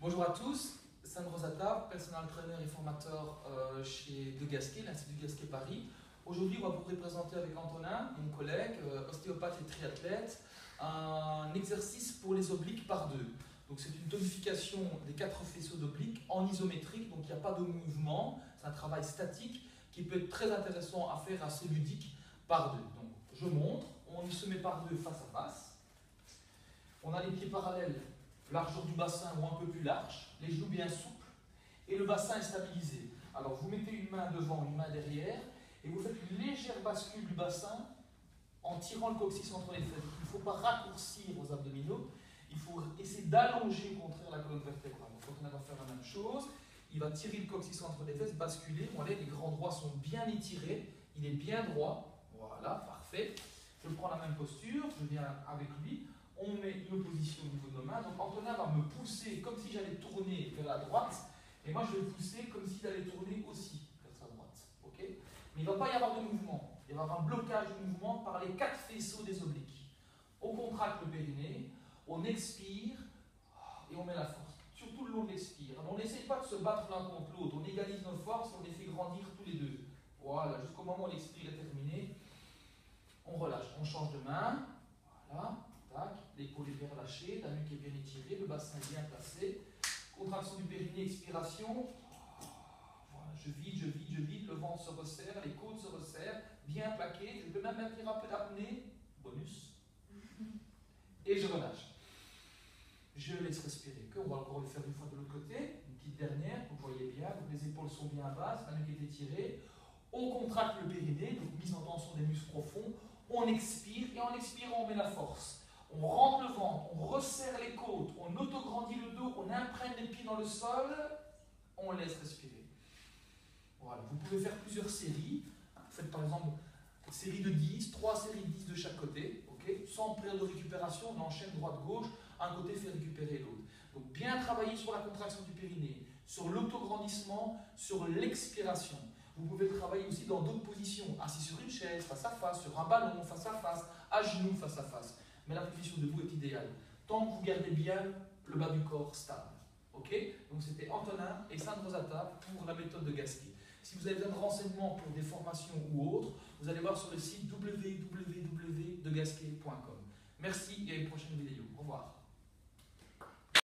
Bonjour à tous, Sandro Zata, personal trainer et formateur chez De Gasquet, l'Institut Gasquet Paris. Aujourd'hui, on va vous représenter avec Antonin, mon collègue, ostéopathe et triathlète, un exercice pour les obliques par deux. Donc c'est une tonification des 4 faisceaux d'obliques en isométrique, donc il n'y a pas de mouvement, c'est un travail statique qui peut être très intéressant à faire, assez ludique, par deux. Donc je montre, on se met par deux face à face. On a les pieds parallèles, largeur du bassin ou un peu plus large, les genoux bien souples et le bassin est stabilisé. Alors vous mettez une main devant, une main derrière et vous faites une légère bascule du bassin en tirant le coccyx entre les fesses. Il ne faut pas raccourcir aux abdominaux, il faut essayer d'allonger au contraire la colonne vertébrale. Donc on va faire la même chose, il va tirer le coccyx entre les fesses, basculer, voilà, les grands droits sont bien étirés, il est bien droit, voilà, parfait. Je prends la même posture, je viens avec lui. On met une opposition au niveau de nos mains. Donc Antonin va me pousser comme si j'allais tourner vers la droite. Et moi, je vais le pousser comme s'il allait tourner aussi vers sa droite. Okay, mais il ne va pas y avoir de mouvement. Il va y avoir un blocage de mouvement par les 4 faisceaux des obliques. On contracte le périnée, on expire et on met la force. Surtout le long de l'expire. On n'essaye pas de se battre l'un contre l'autre. On égalise nos forces et on les fait grandir tous les deux. Voilà, jusqu'au moment où l'expire est terminé. On relâche. On change de main. Voilà. L'épaule est bien relâchée, la nuque est bien étirée, le bassin est bien placé. Contraction du périnée, expiration. Voilà, je vide, le ventre se resserre, les côtes se resserrent, bien plaqué. Je peux même maintenir un peu d'apnée, bonus. Et je relâche. Je laisse respirer. On va encore le faire une fois de l'autre côté. Une petite dernière, vous voyez bien, donc les épaules sont bien basses, la nuque est étirée. On contracte le périnée, donc mise en tension des muscles profonds. On expire et en expirant, on met la force. On rentre le ventre, on resserre les côtes, on autograndit le dos, on imprègne les pieds dans le sol, on laisse respirer. Voilà, vous pouvez faire plusieurs séries. Faites par exemple une série de 10, 3 séries de 10 de chaque côté, okay, sans période de récupération, on enchaîne droite-gauche, un côté fait récupérer l'autre. Donc bien travailler sur la contraction du périnée, sur l'autograndissement, sur l'expiration. Vous pouvez travailler aussi dans d'autres positions, assis sur une chaise, face à face, sur un ballon, face à face, à genoux, face à face. Mais la position debout est idéale. Tant que vous gardez bien le bas du corps stable. Okay, donc c'était Antonin et Sandro Zata pour la méthode de Gasquet. Si vous avez besoin de renseignements pour des formations ou autres, vous allez voir sur le site www.degasquet.com. Merci et à une prochaine vidéo. Au revoir.